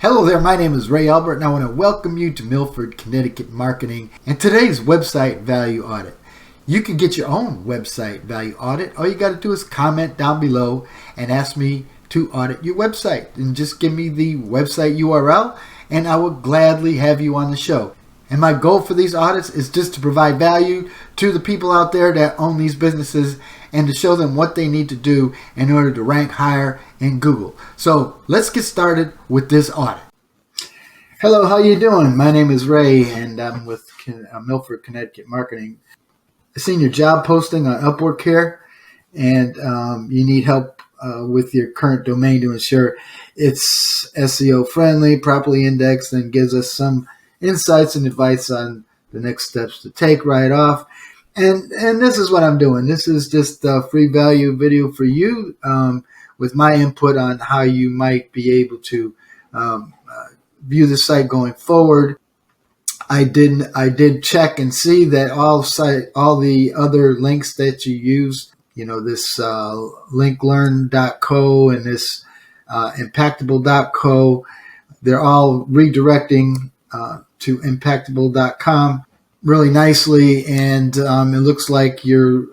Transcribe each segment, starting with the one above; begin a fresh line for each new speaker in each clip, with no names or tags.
Hello there, my name is Ray Albert and I want to welcome you to Milford, Connecticut Marketing and today's website value audit. You can get your own website value audit. All you got to do is comment down below and ask me to audit your website. And just give me the website URL and I will gladly have you on the show. And my goal for these audits is just to provide value to the people out there that own these businesses and to show them what they need to do in order to rank higher in Google. So let's get started with this audit. Hello, how you doing? My name is Ray and I'm with Milford, Connecticut Marketing. I seen your job posting on Upwork here and you need help with your current domain to ensure it's SEO friendly, properly indexed, and gives us some insights and advice on the next steps to take right off. And this is what I'm doing. This is just a free value video for you with my input on how you might be able to view the site going forward. I did check and see that all the other links that you use, this linklearn.co and this impactable.co, they're all redirecting to impactable.com really nicely, and it looks like your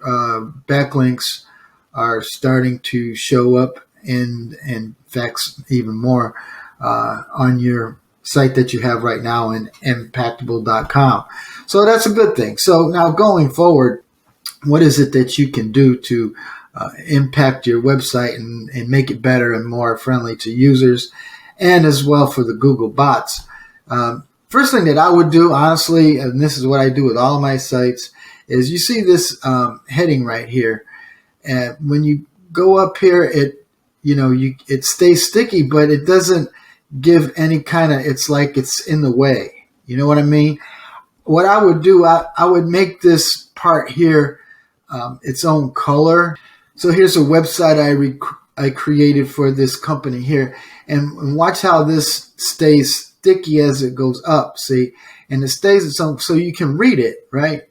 backlinks are starting to show up in fact even more on your site that you have right now in impactable.com. So that's a good thing. So now going forward, what is it that you can do to impact your website and make it better and more friendly to users and as well for the Google bots? First thing that I would do, honestly, and this is what I do with all of my sites, is you see this heading right here. And when you go up here, it stays sticky, but it doesn't give any kind of, it's like it's in the way. You know what I mean? What I would do, I would make this part here its own color. So here's a website I created for this company here. And watch how this stays sticky as it goes up, see, and it stays its own, so you can read it, right?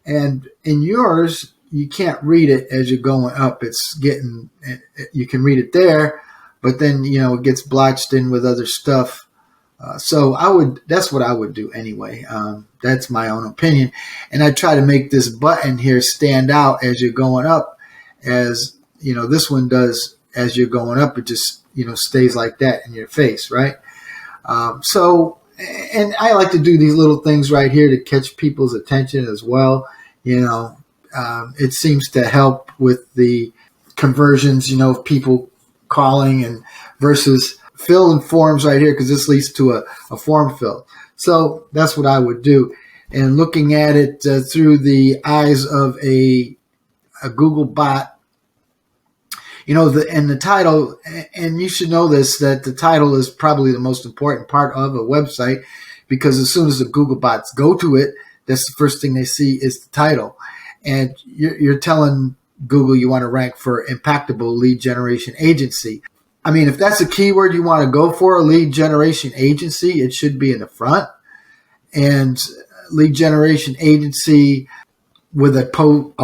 And in yours, you can't read it as you're going up. You can read it there, but then it gets blotched in with other stuff. So that's what I would do anyway. That's my own opinion, and I try to make this button here stand out as you're going up, as this one does as you're going up. It just stays like that in your face, right? And I like to do these little things right here to catch people's attention as well. It seems to help with the conversions, of people calling and versus filling forms right here, because this leads to a form fill. So that's what I would do. And looking at it through the eyes of a Google bot, the title, and you should know this, that the title is probably the most important part of a website, because as soon as the Google bots go to it, that's the first thing they see is the title. And you're telling Google you want to rank for impactable lead generation agency. I mean, if that's a keyword you want to go for, a lead generation agency, it should be in the front. And lead generation agency with a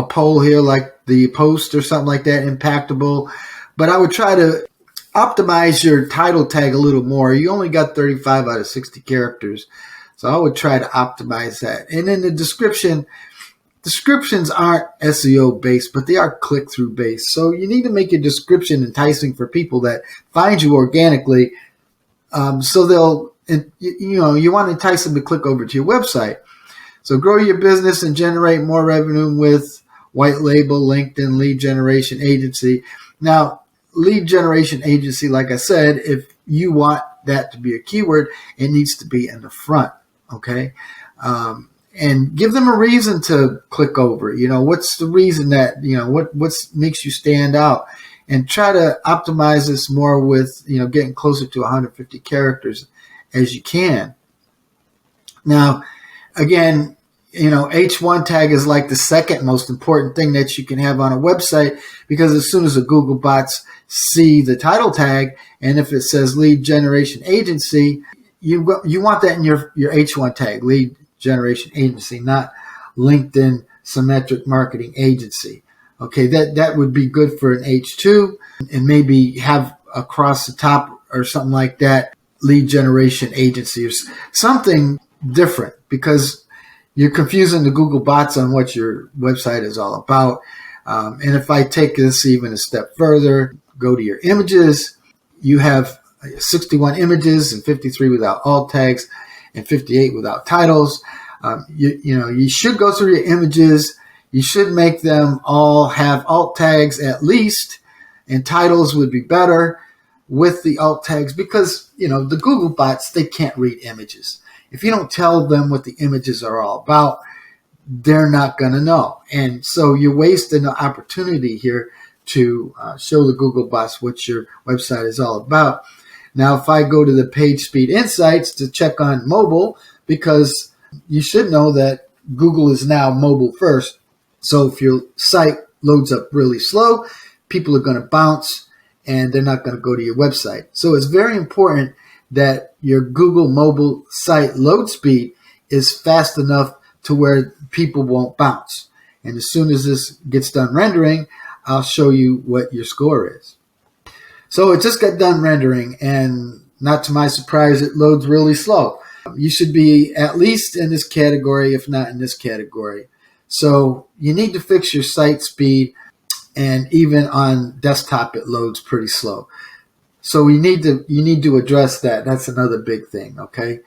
poll here, like the post or something like that, impactable. But I would try to optimize your title tag a little more. You only got 35 out of 60 characters. So I would try to optimize that. And then the descriptions aren't SEO based, but they are click-through based. So you need to make your description enticing for people that find you organically. So they'll, you want to entice them to click over to your website. So grow your business and generate more revenue with white label LinkedIn lead generation agency. Now, lead generation agency, like I said, if you want that to be a keyword, it needs to be in the front, okay? And give them a reason to click over. What's the reason that, what makes you stand out? And try to optimize this more with, getting closer to 150 characters as you can. Now, again, H1 tag is like the second most important thing that you can have on a website, because as soon as the Google bots see the title tag, and if it says lead generation agency, you want that in your H1 tag, lead generation agency, not LinkedIn symmetric marketing agency. Okay, that would be good for an H2, and maybe have across the top or something like that lead generation agency or something different, because you're confusing the Google bots on what your website is all about. And if I take this even a step further, go to your images, you have 61 images and 53 without alt tags and 58 without titles. You should go through your images. You should make them all have alt tags at least, and titles would be better with the alt tags, because, the Google bots, they can't read images. If you don't tell them what the images are all about, they're not going to know. And so you're wasting the opportunity here to show the Google bots what your website is all about. Now, if I go to the Page Speed Insights to check on mobile, because you should know that Google is now mobile first. So if your site loads up really slow, people are going to bounce and they're not going to go to your website. So it's very important that your Google mobile site load speed is fast enough to where people won't bounce. And as soon as this gets done rendering, I'll show you what your score is. So it just got done rendering, and not to my surprise, it loads really slow. You should be at least in this category, if not in this category. So you need to fix your site speed, and even on desktop, it loads pretty slow. So you need to address that. That's another big thing, okay?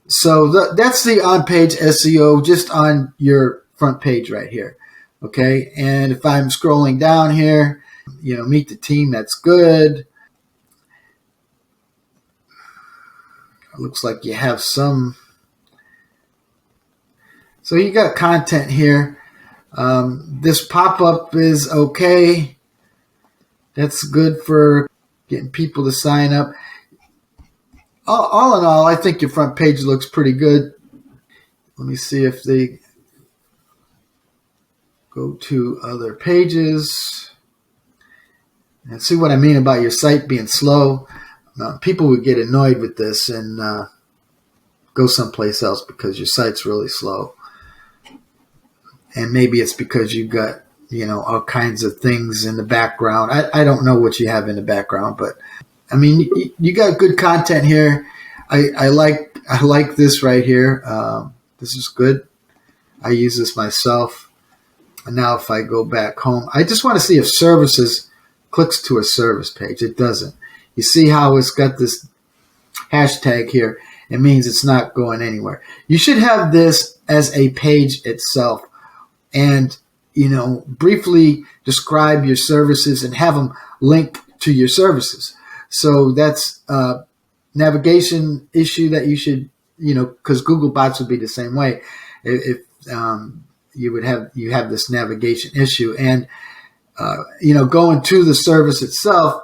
So that's the on-page SEO just on your front page right here, okay? And if I'm scrolling down here, meet the team, that's good. It looks like you have some. So you got content here. This pop-up is okay. That's good for getting people to sign up. All in all, I think your front page looks pretty good. Let me see if they go to other pages and see what I mean about your site being slow. People would get annoyed with this and go someplace else because your site's really slow. And maybe it's because you've got, all kinds of things in the background. I don't know what you have in the background, but I mean, you got good content here. I like this right here. This is good. I use this myself. And now if I go back home, I just want to see if services clicks to a service page. It doesn't. You see how it's got this hashtag here? It means it's not going anywhere. You should have this as a page itself, and briefly describe your services and have them link to your services. So that's a navigation issue that you should, because Google bots would be the same way. If you have this navigation issue, and going to the service itself,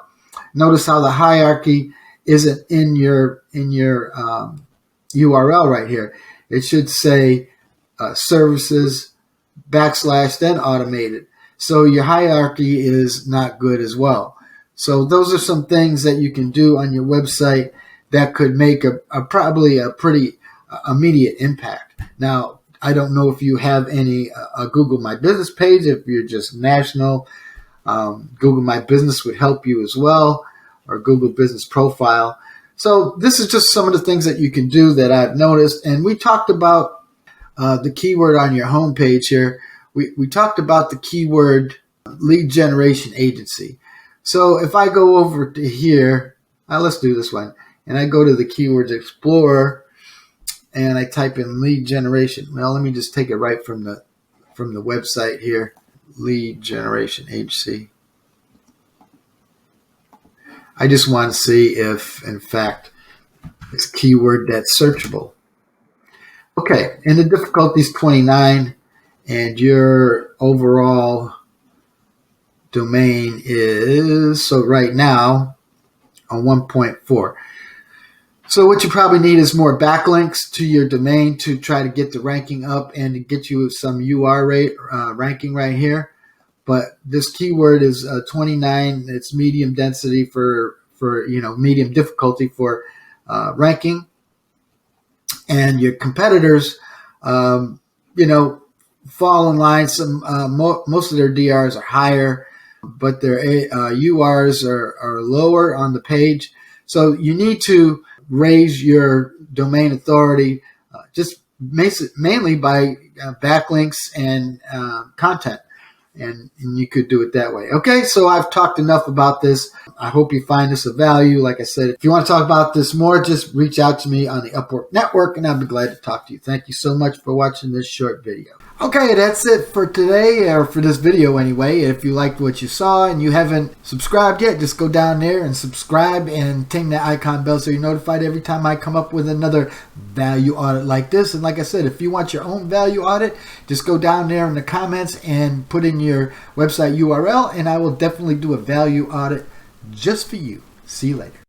notice how the hierarchy isn't in your URL right here. It should say services / then automated. So your hierarchy is not good as well. So those are some things that you can do on your website that could make probably a pretty immediate impact. Now, I don't know if you have any Google My Business page. If you're just national, Google My Business would help you as well, or Google Business Profile. So this is just some of the things that you can do that I've noticed. And we talked about the keyword on your homepage here. We talked about the keyword lead generation agency. So if I go over to here, let's do this one, and I go to the Keywords Explorer and I type in lead generation. Well, let me just take it right from the website here. Lead generation agency. I just want to see if, in fact, it's a keyword that's searchable. Okay, and the difficulty is 29, and your overall domain is, so right now, on 1.4. So what you probably need is more backlinks to your domain to try to get the ranking up and to get you some UR rate ranking right here. But this keyword is 29. It's medium density for medium difficulty for ranking. And your competitors, fall in line. Most of their DRs are higher, but their URs are lower on the page. So you need to raise your domain authority just mainly by backlinks and content. And you could do it that way. Okay, so I've talked enough about this. I hope you find this of value. Like I said, if you want to talk about this more, just reach out to me on the Upwork Network, and I'll be glad to talk to you. Thank you so much for watching this short video. Okay, that's it for today, or for this video anyway. If you liked what you saw and you haven't subscribed yet, just go down there and subscribe and ting that icon bell so you're notified every time I come up with another value audit like this. And like I said, if you want your own value audit, just go down there in the comments and put in your website URL, and I will definitely do a value audit just for you. See you later.